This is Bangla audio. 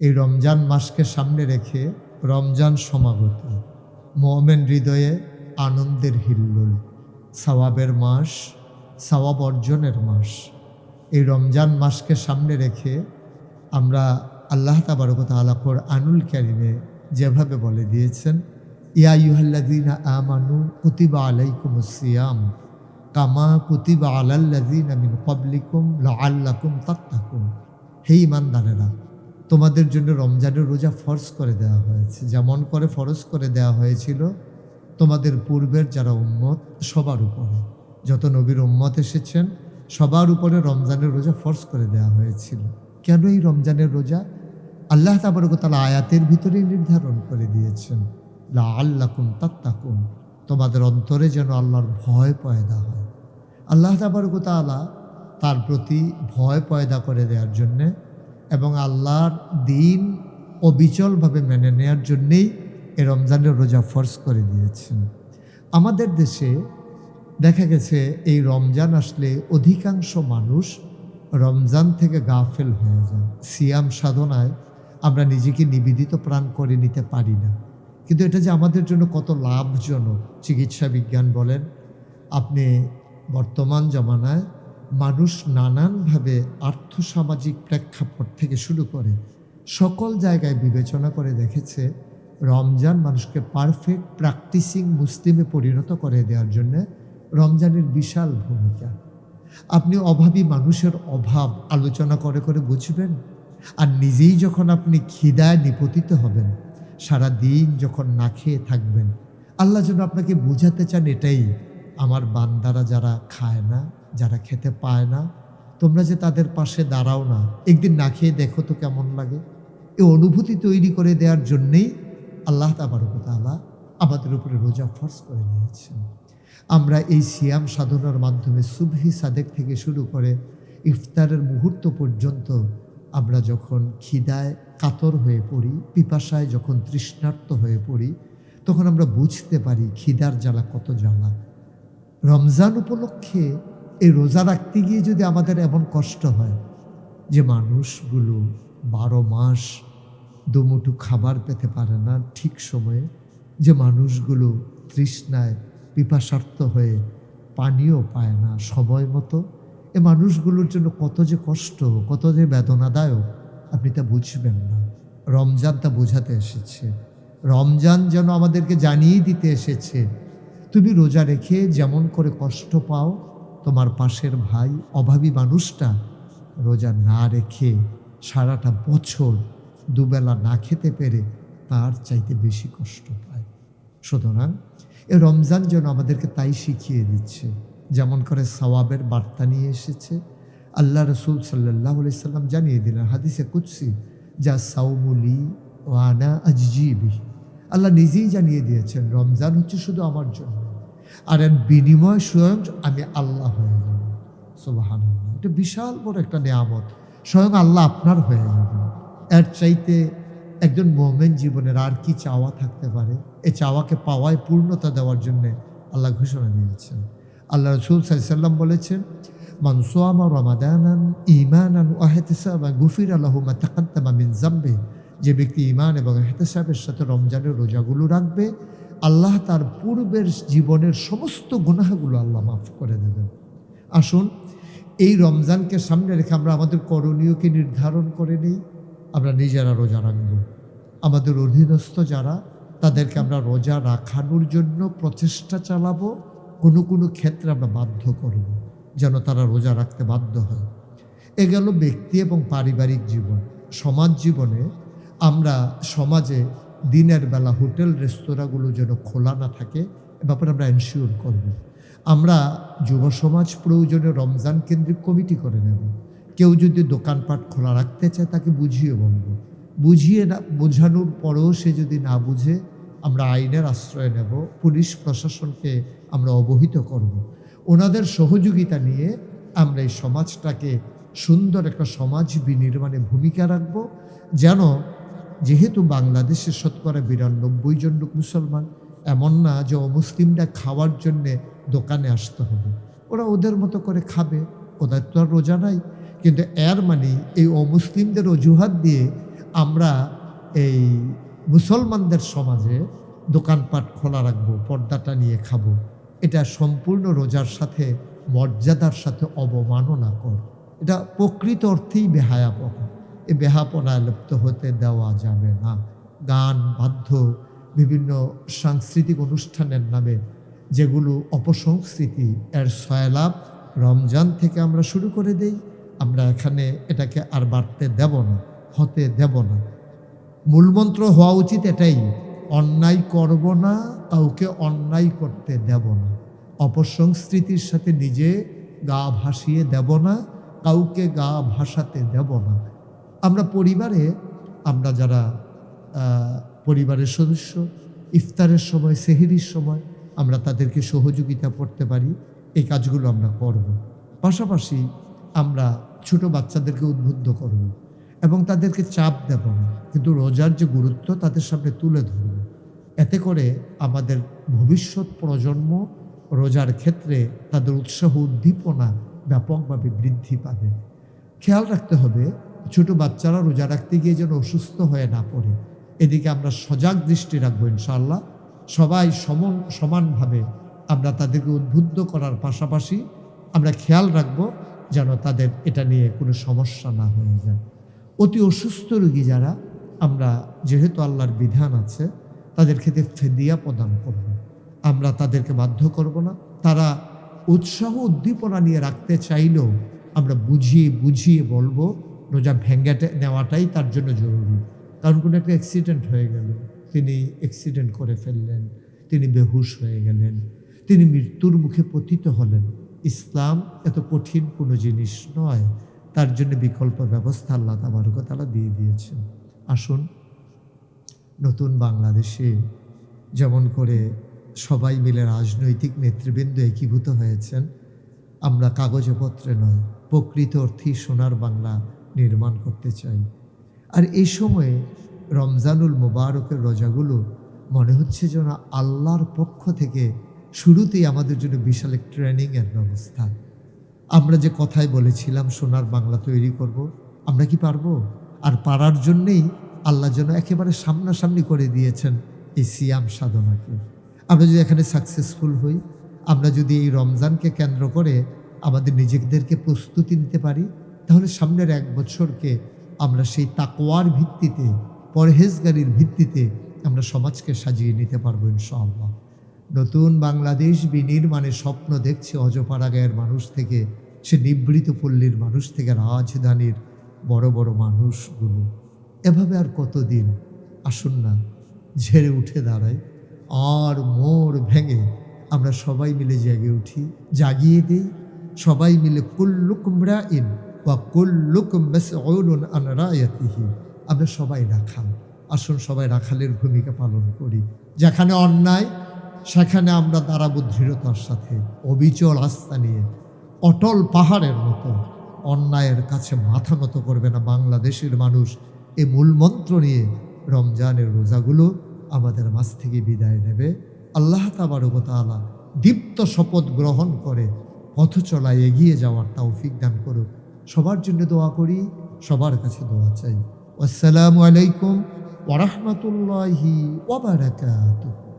এই রমজান মাসকে সামনে রেখে রমজান সমাগত, মুমিন হৃদয়ে আনন্দের হিল্লোল, সওয়াবের মাস, সওয়াব অর্জনের মাস। এই রমজান মাসকে সামনে রেখে আমরা আল্লাহ তাবারক ওয়া তাআলা কুরআনুল কারীমে যেভাবে বলে দিয়েছেন, ইয়া আইয়ুহাল্লাযীনা আমানু কুতিবা আলাইকুমুস সিয়াম কামা কুতিবা আলাল্লাযীনা মিন ক্বাবলিকুম লাআল্লাকুম তাত্তাকুন। হে ঈমানদারেরা, তোমাদের জন্য রমজানের রোজা ফরজ করে দেওয়া হয়েছে, যেমন করে ফরজ করে দেওয়া হয়েছিল তোমাদের পূর্বের যারা উম্মত সবার উপরে, যত নবীর উম্মত এসেছেন সবার উপরে রমজানের রোজা ফরজ করে দেওয়া হয়েছিল। কেন এই রমজানের রোজা? আল্লাহ তাবারক ওয়া তাআলা আয়াতের ভিতরেই নির্ধারণ করে দিয়েছেন, লাআল্লাকুম তাত্তাকুন, তোমাদের অন্তরে যেন আল্লাহর ভয় পয়দা হয়। আল্লাহ তাবারক ওয়া তাআলা তার প্রতি ভয় পয়দা করে দেওয়ার জন্যে এবং আল্লাহর দিন অবিচলভাবে মেনে নেওয়ার জন্যেই এই রমজানের রোজা ফরজ করে দিয়েছেন। আমাদের দেশে দেখা গেছে এই রমজান আসলে অধিকাংশ মানুষ রমজান থেকে গাফেল হয়ে যায়। সিয়াম সাধনায় আমরা নিজেকে নিবেদিত প্রাণ করে নিতে পারি না, কিন্তু এটা যে আমাদের জন্য কত লাভজনক। চিকিৎসা বিজ্ঞান বলেন, আপনি বর্তমান জমানায় মানুষ নানানভাবে আর্থসামাজিক প্রেক্ষাপট থেকে শুরু করে সকল জায়গায় বিবেচনা করে দেখেছে রমজান মানুষকে পারফেক্ট প্র্যাকটিসিং মুসলিমে পরিণত করে দেওয়ার জন্য রমজানের বিশাল ভূমিকা। আপনি অভাবী মানুষের অভাব আলোচনা করে করে বুঝবেন, আর নিজেই যখন আপনি খিদায় নিপতিত হবেন, সারা দিন যখন না খেয়ে থাকবেন, আল্লাহ যেন আপনাকে বোঝাতে চান এটাই, আমার বান্দারা যারা খায় না, যারা খেতে পায় না, তোমরা যে তাদের পাশে দাঁড়াও না, একদিন না খেয়ে দেখো তো কেমন লাগে। এই অনুভূতি তৈরি করে দেওয়ার জন্যেই আল্লাহ তাবারক ওয়া তাআলা আমাদের উপরে রোজা ফরজ করে নিয়েছেন। আমরা এই সিয়াম সাধনার মাধ্যমে সুবহি সাদেক থেকে শুরু করে ইফতারের মুহূর্ত পর্যন্ত আমরা যখন খিদায় কাতর হয়ে পড়ি, পিপাসায় যখন তৃষ্ণার্ত হয়ে পড়ি, তখন আমরা বুঝতে পারি খিদার জ্বালা কত জ্বালা। রমজান উপলক্ষে এই রোজা রাখতে গিয়ে যদি আমাদের এমন কষ্ট হয় যে মানুষগুলো 12 মাস দুমুঠো খাবার পেতে পারে না ঠিক সময়ে, যে মানুষগুলো তৃষ্ণায় পিপাসার্ত হয়ে পানিও পায় না সময় মতো, এ মানুষগুলোর জন্য কত যে কষ্ট, কত যে বেদনাদায়ক, আপনি তা বুঝবেন না। রমজান তা বোঝাতে এসেছে। রমজান যেন আমাদেরকে জানিয়ে দিতে এসেছে, তুমি রোজা রেখে যেমন করে কষ্ট পাও, তোমার পাশের ভাই অভাবী মানুষটা রোজা না রেখে সারাটা বছর দুবেলা না খেতে পেরে তার চাইতে বেশি কষ্ট পায়। সুতরাং এ রমজান যেন আমাদেরকে তাই শিখিয়ে দিচ্ছে, যেমন করে সওয়াবের বার্তা নিয়ে এসেছে। আল্লাহ রসুল সাল্লাল্লাহু আলাইহি সাল্লাম জানিয়ে দিলেন হাদিসে কুদসি, যা সাওমুলি ওয়া আনা আজজি বিহি। আল্লাহ নিজেই জানিয়ে দিয়েছেন রমজান হচ্ছে শুধু আমার জন্য, আর এর বিনিময় স্বয়ং আমি আল্লাহ হয়ে যাব। সুবহানাল্লাহ, এটা বিশাল বড় একটা নিয়ামত, স্বয়ং আল্লাহ আপনার হয়ে যাবেন। এর চাইতে একজন মুমিন জীবনের আর কি চাওয়া থাকতে পারে? এই চাওয়াকে পাওয়ায় পূর্ণতা দেওয়ার জন্য আল্লাহ ঘোষণা দিয়েছেন। আল্লাহ রাসূল সাল্লাল্লাহু আলাইহি ওয়াসাল্লাম বলেছেন, মান সামা রমাদানান ঈমানান ওয়া ইহতিসাবান গুফিরা লাহু মা তাকাদ্দামা মিন যামবি। যে ব্যক্তি ঈমান এবং ইহতিসাবের সাথে রমজানের রোজাগুলো রাখবে, আল্লাহ তার পূর্বের জীবনের সমস্ত গুনাহগুলো আল্লাহ মাফ করে দেবেন। আসুন এই রমজানকে সামনে রেখে আমরা আমাদের করণীয়কে নির্ধারণ করে নিই। আমরা নিজেরা রোজা রাখব, আমাদের অধীনস্থ যারা তাদেরকে আমরা রোজা রাখানোর জন্য প্রচেষ্টা চালাবো। কোনো কোনো ক্ষেত্রে আমরা বাধ্য করব যেন তারা রোজা রাখতে বাধ্য হয়। এ গেল ব্যক্তি এবং পারিবারিক জীবন। সমাজ জীবনে আমরা সমাজে দিনের বেলা হোটেল রেস্তোরাঁগুলো যেন খোলা না থাকে, এ ব্যাপারে আমরা এনশিওর করব। আমরা যুব সমাজ প্রয়োজনে রমজান কেন্দ্রিক কমিটি করে নেব। কেউ যদি দোকানপাট খোলা রাখতে চায় তাকে বুঝিয়ে বলবো, বুঝিয়ে না বোঝানোর পরেও সে যদি না বুঝে, আমরা আইনের আশ্রয় নেব, পুলিশ প্রশাসনকে আমরা অবহিত করব। ওনাদের সহযোগিতা নিয়ে আমরা এই সমাজটাকে সুন্দর একটা সমাজ বিনির্মাণে ভূমিকা রাখব, যেন যেহেতু বাংলাদেশে শতকরা 92 জন লোক মুসলমান, এমন না যে অমুসলিমরা খাওয়ার জন্যে দোকানে আসতে হবে, ওরা ওদের মতো করে খাবে, ওদের তো আর রোজা নাই। কিন্তু এর মানে এই অমুসলিমদের অজুহাত দিয়ে আমরা এই মুসলমানদের সমাজে দোকানপাট খোলা রাখবো, পর্দাটা নিয়ে খাবো, এটা সম্পূর্ণ রোজার সাথে মর্যাদার সাথে অবমাননা কর। এটা প্রকৃত অর্থেই বেহায়াপনা। এই বেহাপনায় লিপ্ত হতে দেওয়া যাবে না। গান বাদ্য বিভিন্ন সাংস্কৃতিক অনুষ্ঠানের নামে যেগুলো অপসংস্কৃতি, এর সয়লাভ রমজান থেকে আমরা শুরু করে দেই। আমরা এখানে এটাকে আর বাড়তে দেব না, হতে দেব না। মূলমন্ত্র হওয়া উচিত এটাই, অন্যায় করব না, কাউকে অন্যায় করতে দেব না, অপসংস্কৃতির সাথে নিজে গা ভাসিয়ে দেব না, কাউকে গা ভাসাতে দেব না। আমরা পরিবারে, আমরা যারা পরিবারের সদস্য, ইফতারের সময়, সেহরির সময় আমরা তাদেরকে সহযোগিতা করতে পারি, এই কাজগুলো আমরা করব। পাশাপাশি আমরা ছোট বাচ্চাদেরকে উদ্বুদ্ধ করব এবং তাদেরকে চাপ দেব না, কিন্তু রোজার যে গুরুত্ব তাদের সামনে তুলে ধরব। এতে করে আমাদের ভবিষ্যৎ প্রজন্ম রোজার ক্ষেত্রে তাদের উৎসাহ উদ্দীপনা ব্যাপকভাবে বৃদ্ধি পাবে। খেয়াল রাখতে হবে ছোট বাচ্চারা রোজা রাখতে গিয়ে যেন অসুস্থ হয়ে না পড়ে, এদিকে আমরা সজাগ দৃষ্টি রাখবো ইনশাআল্লাহ। সবাই সমানভাবে আমরা তাদেরকে উদ্বুদ্ধ করার পাশাপাশি আমরা খেয়াল রাখবো যেন তাদের এটা নিয়ে কোনো সমস্যা না হয়ে যায়। অতি অসুস্থ রোগী যারা, আমরা যেহেতু আল্লাহর বিধান আছে তাদের ক্ষেত্রে ফিদিয়া প্রদান করব। আমরা তাদেরকে বাধ্য করব না। তারা উৎসাহ উদ্দীপনা নিয়ে রাখতে চাইলেও আমরা বুঝিয়ে বুঝিয়ে বলবো রোজা ভেঙে নেওয়াটাই তার জন্য জরুরি। কারণ কোনো একটা অ্যাক্সিডেন্ট হয়ে গেল, তিনি অ্যাক্সিডেন্ট করে ফেললেন, তিনি বেহুশ হয়ে গেলেন, তিনি মৃত্যুর মুখে পতিত হলেন। ইসলাম এত কঠিন কোনো জিনিস নয়, তার জন্য বিকল্প ব্যবস্থা আল্লাহ তাবারক ওয়া তাআলা দিয়ে দিয়েছেন। আসুন, নতুন বাংলাদেশে যেমন করে সবাই মিলে রাজনৈতিক নেতৃবৃন্দ একীভূত হয়েছেন, আমরা কাগজে পত্রে নয়, প্রকৃত অর্থেই সোনার বাংলা নির্মাণ করতে চাই। আর এই সময়ে রমজানুল মুবারকের রোজাগুলো মনে হচ্ছে যেন আল্লাহর পক্ষ থেকে শুরুতেই আমাদের জন্য বিশাল এক ট্রেনিংয়ের ব্যবস্থা। আমরা যে কথায় বলেছিলাম সোনার বাংলা তৈরি করব, আমরা কি পারবো? আর পারার জন্যেই আল্লাহ যেন একেবারে সামনাসামনি করে দিয়েছেন এই সিয়াম সাধনাকে। আমরা যদি এখানে সাকসেসফুল হই, আমরা যদি এই রমজানকে কেন্দ্র করে আমাদের নিজেদেরকে প্রস্তুতি নিতে পারি, তাহলে সামনের এক বছরকে আমরা সেই তাকওয়ার ভিত্তিতে, পরহেজগারির ভিত্তিতে আমরা সমাজকে সাজিয়ে নিতে পারবো ইনশাআল্লাহ। নতুন বাংলাদেশ বিনির্মাণের স্বপ্ন দেখছে অজপাড়া গায়ের মানুষ থেকে, সে নিবৃত পল্লীর মানুষ থেকে রাজধানীর বড় বড় মানুষগুলো। এভাবে আর কতদিন? আসুন না ঝেড়ে উঠে দাঁড়াই, আর মোড় ভেঙে আমরা সবাই মিলে জেগে উঠি, জাগিয়ে দিই সবাই মিলে কুল্লুকুম রাইন ওয়া কুল্লুকুম মাসউলুন আন রায়াতিহি। আমরা সবাই রাখাল, আসুন সবাই রাখালের ভূমিকা পালন করি। যেখানে অন্যায় সেখানে আমরা দাঁড়াবো দৃঢ়তার সাথে, অবিচল আস্থা নিয়ে, অটল পাহাড়ের মতো। অন্যায়ের কাছে মাথা নত করবে না বাংলাদেশের মানুষ। এই মূল মন্ত্র নিয়ে রমজানের রোজাগুলো আমাদের মাঝ থেকে বিদায় নেবে। আল্লাহ তাবারক ওয়া তাআলা দীপ্ত শপথ গ্রহণ করে পথ চলায় এগিয়ে যাওয়ার তৌফিক দান করুক। সবার জন্য দোয়া করি, সবার কাছে দোয়া চাই। আসসালামু আলাইকুম ওয়া রাহমাতুল্লাহি ওয়া বারাকাতুহু।